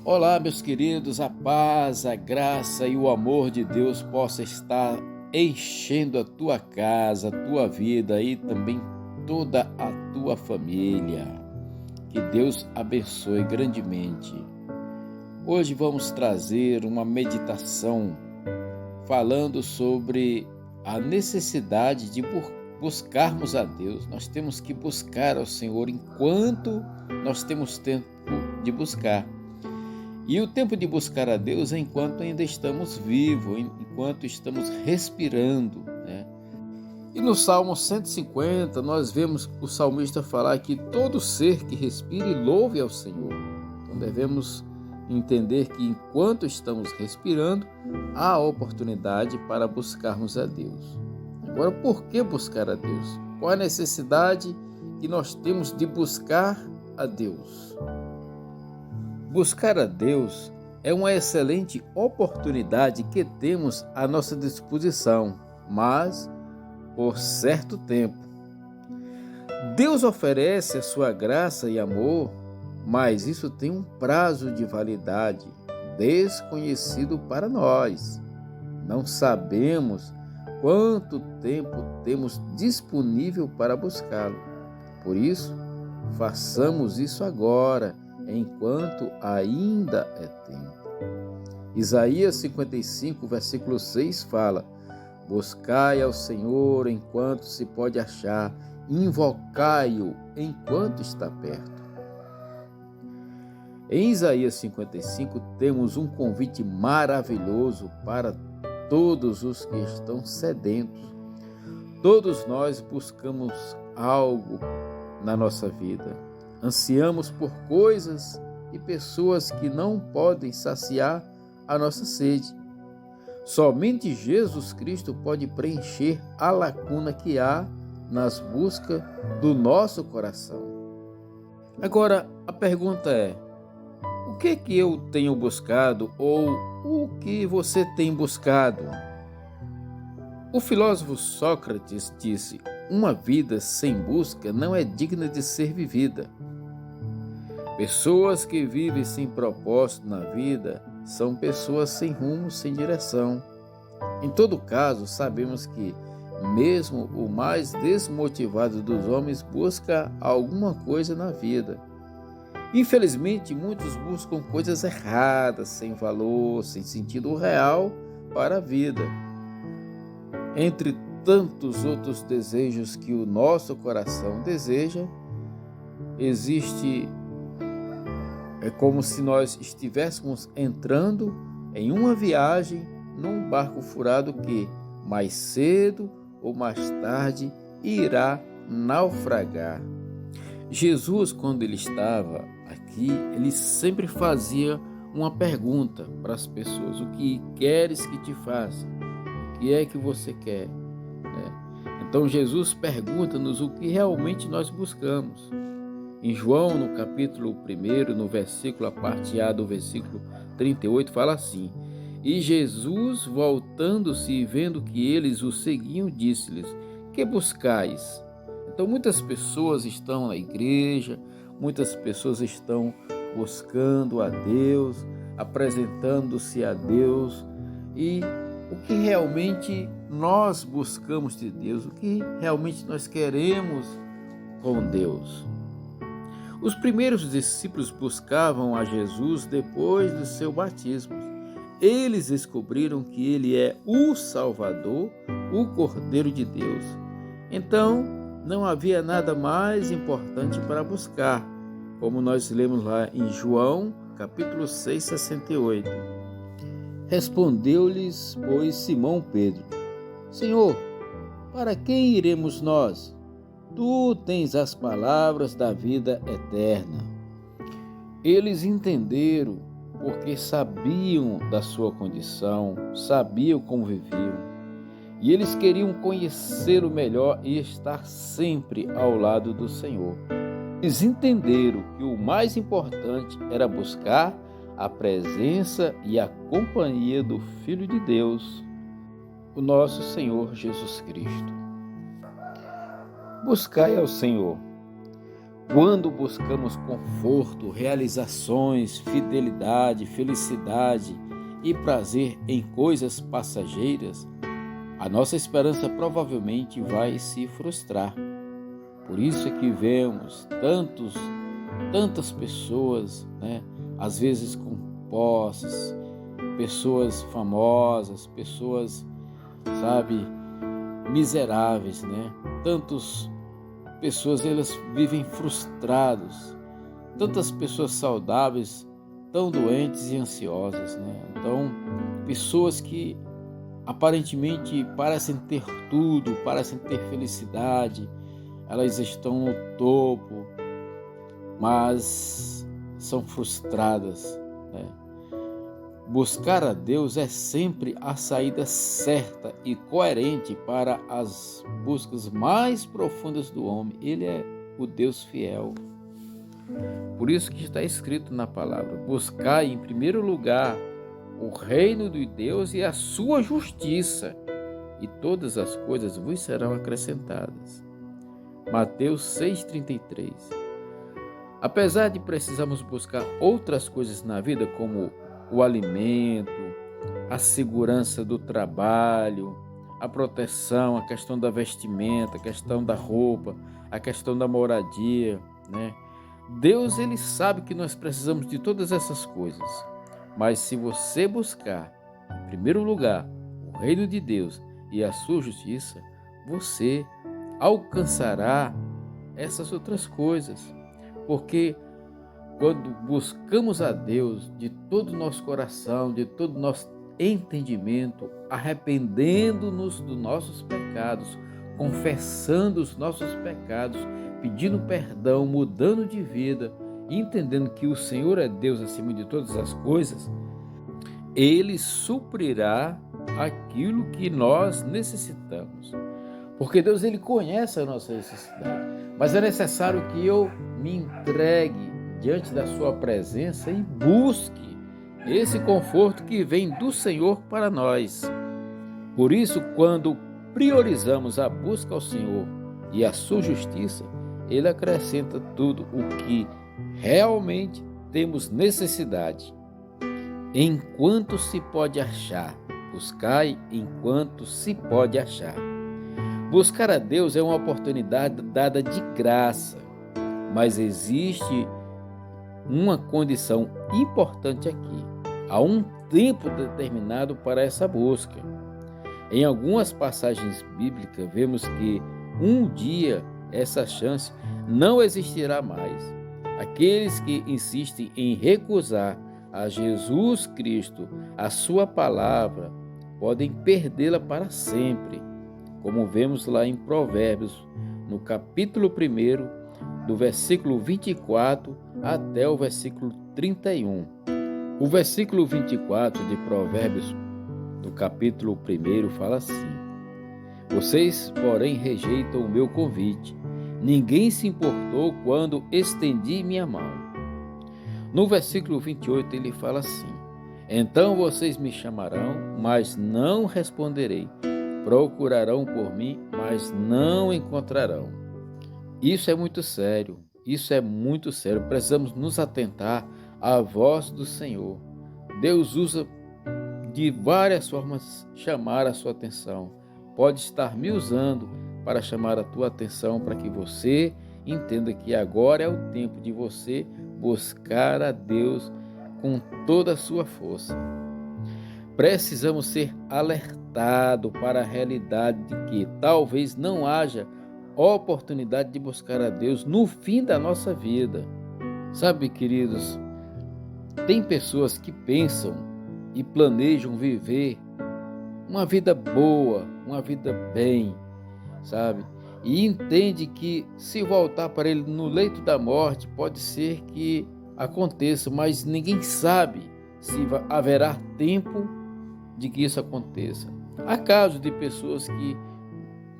Olá, meus queridos, a paz, a graça e o amor de Deus possa estar enchendo a tua casa, a tua vida e também toda a tua família. Que Deus abençoe grandemente. Hoje vamos trazer uma meditação falando sobre a necessidade de buscarmos a Deus. Nós temos que buscar ao Senhor enquanto nós temos tempo de buscar. E o tempo de buscar a Deus é enquanto ainda estamos vivos, enquanto estamos respirando, né? E no Salmo 150, nós vemos o salmista falar que todo ser que respire louve ao Senhor. Então devemos entender que enquanto estamos respirando, há oportunidade para buscarmos a Deus. Agora, por que buscar a Deus? Qual a necessidade que nós temos de buscar a Deus? Buscar a Deus é uma excelente oportunidade que temos à nossa disposição, mas por certo tempo. Deus oferece a sua graça e amor, mas isso tem um prazo de validade desconhecido para nós. Não sabemos quanto tempo temos disponível para buscá-lo. Por isso, façamos isso agora, enquanto ainda é tempo. Isaías 55, versículo 6 fala: buscai ao Senhor enquanto se pode achar, invocai-o enquanto está perto. Em Isaías 55 temos um convite maravilhoso para todos os que estão sedentos. Todos nós buscamos algo na nossa vida. Ansiamos por coisas e pessoas que não podem saciar a nossa sede. Somente Jesus Cristo pode preencher a lacuna que há nas buscas do nosso coração. Agora, a pergunta é: o que eu tenho buscado ou o que você tem buscado? O filósofo Sócrates disse: uma vida sem busca não é digna de ser vivida. Pessoas que vivem sem propósito na vida são pessoas sem rumo, sem direção. Em todo caso, sabemos que mesmo o mais desmotivado dos homens busca alguma coisa na vida. Infelizmente, muitos buscam coisas erradas, sem valor, sem sentido real para a vida. Entre tantos outros desejos que o nosso coração deseja, é como se nós estivéssemos entrando em uma viagem num barco furado que, mais cedo ou mais tarde, irá naufragar. Jesus, quando ele estava aqui, ele sempre fazia uma pergunta para as pessoas: o que queres que te faça? O que é que você quer? Então Jesus pergunta-nos o que realmente nós buscamos. Em João, no capítulo 1, no versículo, a parte A do versículo 38, fala assim: e Jesus, voltando-se e vendo que eles o seguiam, disse-lhes: que buscais? Então muitas pessoas estão na igreja, muitas pessoas estão buscando a Deus, apresentando-se a Deus, e o que realmente nós buscamos de Deus, o que realmente nós queremos com Deus? Os primeiros discípulos buscavam a Jesus depois do seu batismo. Eles descobriram que ele é o Salvador, o Cordeiro de Deus. Então, não havia nada mais importante para buscar, como nós lemos lá em João, capítulo 6, 68. Respondeu-lhes, pois, Simão Pedro: Senhor, para quem iremos nós? Tu tens as palavras da vida eterna. Eles entenderam, porque sabiam da sua condição, sabiam como viviam, e eles queriam conhecê-lo melhor e estar sempre ao lado do Senhor. Eles entenderam que o mais importante era buscar a presença e a companhia do Filho de Deus, o nosso Senhor Jesus Cristo. Buscai ao Senhor. Quando buscamos conforto, realizações, fidelidade, felicidade e prazer em coisas passageiras, a nossa esperança provavelmente vai se frustrar. Por isso é que vemos tantas pessoas, às vezes com posses, pessoas famosas, pessoas, miseráveis, Tantas pessoas, elas vivem frustrados, tantas pessoas saudáveis, tão doentes e ansiosas, Então, pessoas que aparentemente parecem ter tudo, parecem ter felicidade, elas estão no topo, mas são frustradas, Buscar a Deus é sempre a saída certa e coerente para as buscas mais profundas do homem. Ele é o Deus fiel. Por isso que está escrito na palavra: buscai em primeiro lugar o reino de Deus e a sua justiça, e todas as coisas vos serão acrescentadas. Mateus 6,33. Apesar de precisarmos buscar outras coisas na vida, como o alimento, a segurança do trabalho, a proteção, a questão da vestimenta, a questão da roupa, a questão da moradia, Deus, ele sabe que nós precisamos de todas essas coisas. Mas se você buscar, em primeiro lugar, o reino de Deus e a sua justiça, você alcançará essas outras coisas. Porque quando buscamos a Deus de todo o nosso coração, de todo o nosso entendimento, arrependendo-nos dos nossos pecados, confessando os nossos pecados, pedindo perdão, mudando de vida, entendendo que o Senhor é Deus acima de todas as coisas, Ele suprirá aquilo que nós necessitamos. Porque Deus, ele conhece a nossa necessidade, mas é necessário que eu me entregue diante da sua presença e busque esse conforto que vem do Senhor para nós. Por isso, quando priorizamos a busca ao Senhor e a sua justiça, Ele acrescenta tudo o que realmente temos necessidade. Enquanto se pode achar, buscai enquanto se pode achar. Buscar a Deus é uma oportunidade dada de graça, mas existe uma condição importante aqui. Há um tempo determinado para essa busca. Em algumas passagens bíblicas, vemos que um dia essa chance não existirá mais. Aqueles que insistem em recusar a Jesus Cristo, a sua palavra, podem perdê-la para sempre, como vemos lá em Provérbios, no capítulo 1, do versículo 24 até o versículo 31. O versículo 24 de Provérbios, do capítulo 1, fala assim: vocês, porém, rejeitam o meu convite. Ninguém se importou quando estendi minha mão. No versículo 28 ele fala assim: então vocês me chamarão, mas não responderei. Procurarão por mim, mas não encontrarão. Isso é muito sério, Precisamos nos atentar à voz do Senhor. Deus usa de várias formas chamar a sua atenção. Pode estar me usando para chamar a tua atenção, para que você entenda que agora é o tempo de você buscar a Deus com toda a sua força. Precisamos ser alertados para a realidade de que talvez não haja oportunidade de buscar a Deus no fim da nossa vida. Sabe, queridos, tem pessoas que pensam e planejam viver uma vida boa, uma vida bem, e entende que se voltar para ele no leito da morte, pode ser que aconteça, mas ninguém sabe se haverá tempo de que isso aconteça. Há casos de pessoas que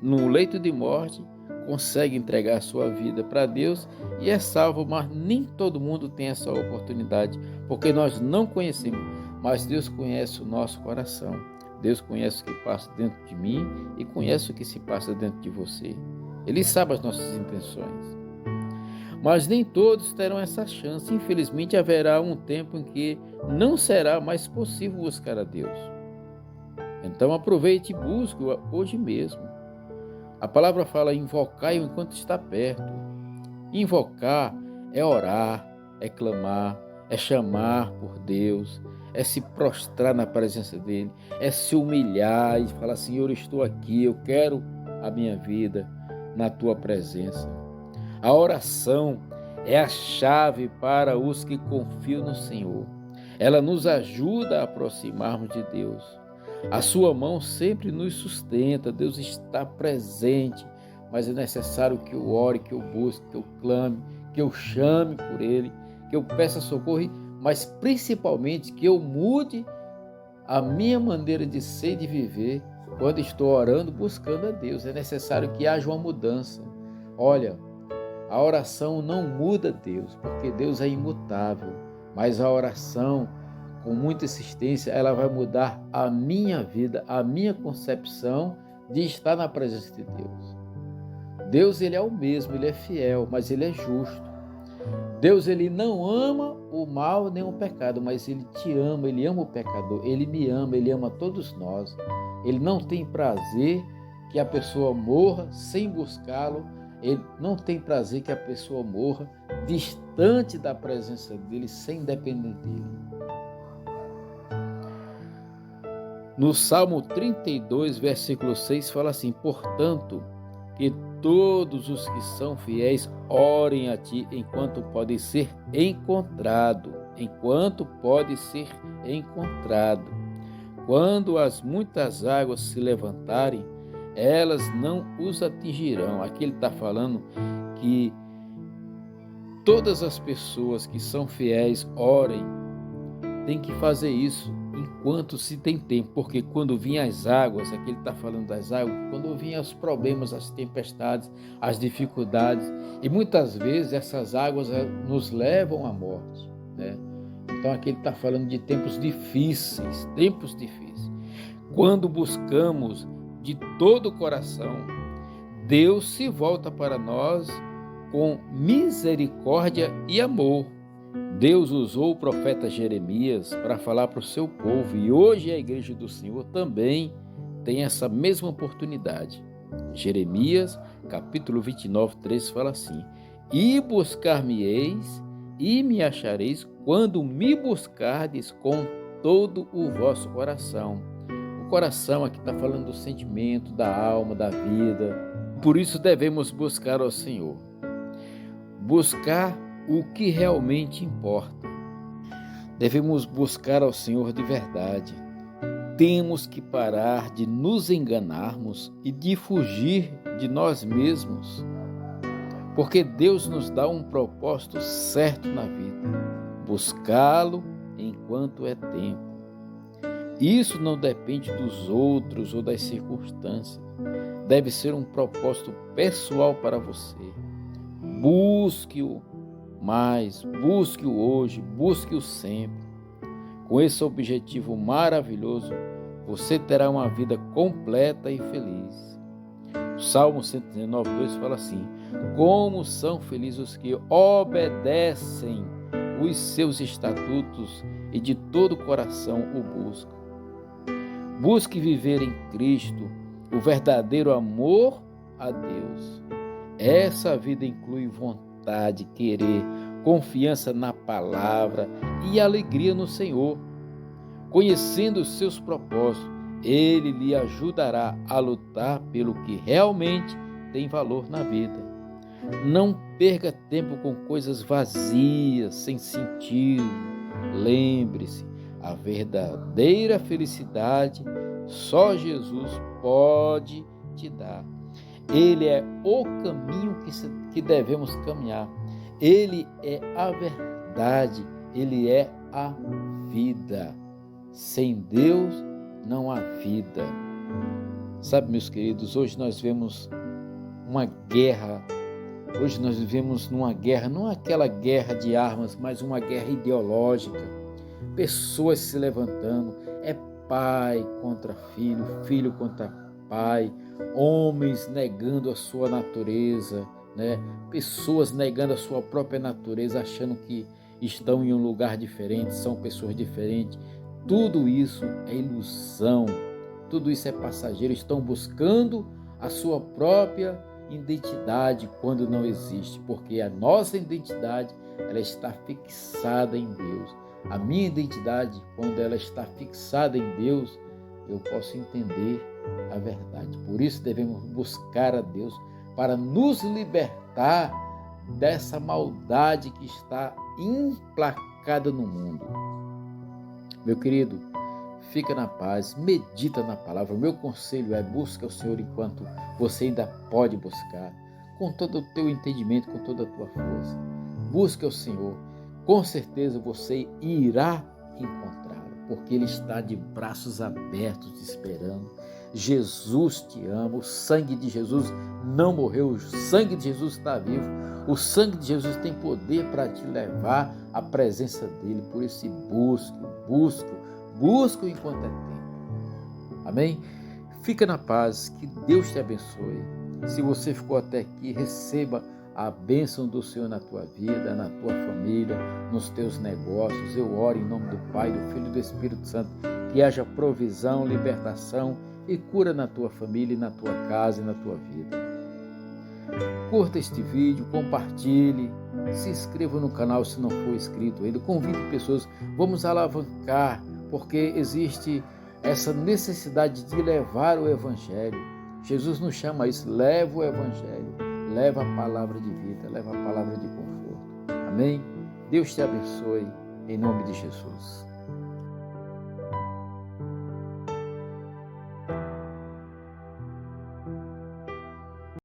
no leito de morte consegue entregar a sua vida para Deus e é salvo, mas nem todo mundo tem essa oportunidade, porque nós não conhecemos, mas Deus conhece o nosso coração. Deus conhece o que passa dentro de mim e conhece o que se passa dentro de você. Ele sabe as nossas intenções. Mas nem todos terão essa chance. Infelizmente, haverá um tempo em que não será mais possível buscar a Deus. Então aproveite e busque-o hoje mesmo. A palavra fala: invocai-o enquanto está perto. Invocar é orar, é clamar, é chamar por Deus, é se prostrar na presença dele, é se humilhar e falar: Senhor, eu estou aqui, eu quero a minha vida na tua presença. A oração é a chave para os que confiam no Senhor. Ela nos ajuda a aproximarmos de Deus. A sua mão sempre nos sustenta, Deus está presente, mas é necessário que eu ore, que eu busque, que eu clame, que eu chame por Ele, que eu peça socorro, mas principalmente que eu mude a minha maneira de ser e de viver quando estou orando, buscando a Deus. É necessário que haja uma mudança. Olha, a oração não muda Deus, porque Deus é imutável, mas a oração, com muita insistência, ela vai mudar a minha vida, a minha concepção de estar na presença de Deus. Deus, ele é o mesmo, ele é fiel, mas ele é justo. Deus, ele não ama o mal nem o pecado, mas ele te ama, ele ama o pecador, ele me ama, ele ama todos nós. Ele não tem prazer que a pessoa morra sem buscá-lo, ele não tem prazer que a pessoa morra distante da presença dele, sem depender dele. No Salmo 32, versículo 6, fala assim: portanto, que todos os que são fiéis orem a ti enquanto pode ser encontrado, Quando as muitas águas se levantarem, elas não os atingirão. Aqui ele está falando que todas as pessoas que são fiéis orem, tem que fazer isso enquanto se tem tempo, porque quando vinham as águas, aqui ele está falando das águas, quando vinham os problemas, as tempestades, as dificuldades, e muitas vezes essas águas nos levam à morte, né? Então aqui ele está falando de tempos difíceis. Quando buscamos de todo o coração, Deus se volta para nós com misericórdia e amor. Deus usou o profeta Jeremias para falar para o seu povo, e hoje a igreja do Senhor também tem essa mesma oportunidade. Jeremias, capítulo 29, 3 fala assim: e buscar-me-eis e me achareis quando me buscardes com todo o vosso coração. O coração aqui está falando do sentimento, da alma, da vida. Por isso devemos buscar ao Senhor. Buscar o que realmente importa. Devemos buscar ao Senhor de verdade. Temos que parar de nos enganarmos e de fugir de nós mesmos, porque Deus nos dá um propósito certo na vida: buscá-lo enquanto é tempo. Isso não depende dos outros ou das circunstâncias. Deve ser um propósito pessoal para você. Busque-o mais, busque-o hoje, busque-o sempre. Com esse objetivo maravilhoso, você terá uma vida completa e feliz. O Salmo 119, 2 fala assim: como são felizes os que obedecem os seus estatutos e de todo o coração o buscam. Busque viver em Cristo o verdadeiro amor a Deus. Essa vida inclui vontade, querer, confiança na palavra e alegria no Senhor. Conhecendo os seus propósitos, Ele lhe ajudará a lutar pelo que realmente tem valor na vida. Não perca tempo com coisas vazias, sem sentido. Lembre-se, a verdadeira felicidade só Jesus pode te dar. Ele é o caminho que devemos caminhar. Ele é a verdade, Ele é a vida. Sem Deus não há vida. Sabe, meus queridos, hoje nós vemos uma guerra. Hoje nós vivemos numa guerra, não aquela guerra de armas, mas uma guerra ideológica. Pessoas se levantando, é pai contra filho, filho contra pai, homens negando a sua natureza, né? Pessoas negando a sua própria natureza, achando que estão em um lugar diferente, são pessoas diferentes. Tudo isso é ilusão, tudo isso é passageiro. Estão buscando a sua própria identidade quando não existe, porque a nossa identidade, ela está fixada em Deus. A minha identidade, quando ela está fixada em Deus, eu posso entender a verdade. Por isso devemos buscar a Deus para nos libertar dessa maldade que está emplacada no mundo. Meu querido, fica na paz, medita na palavra. O meu conselho é: busca o Senhor enquanto você ainda pode buscar, com todo o teu entendimento, com toda a tua força. Busca o Senhor, com certeza você irá encontrá-lo, porque Ele está de braços abertos te esperando. Jesus te ama, o sangue de Jesus não morreu, o sangue de Jesus está vivo, o sangue de Jesus tem poder para te levar à presença dEle. Por isso, busque enquanto é tempo. Amém? Fica na paz, que Deus te abençoe. Se você ficou até aqui, receba a bênção do Senhor na tua vida, na tua família, nos teus negócios. Eu oro em nome do Pai, do Filho e do Espírito Santo, que haja provisão, libertação e cura na tua família, na tua casa e na tua vida. Curta este vídeo, compartilhe, se inscreva no canal se não for inscrito ainda, convide pessoas, vamos alavancar, porque existe essa necessidade de levar o Evangelho. Jesus nos chama a isso: leva o Evangelho, leva a palavra de vida, leva a palavra de conforto. Amém? Deus te abençoe, em nome de Jesus.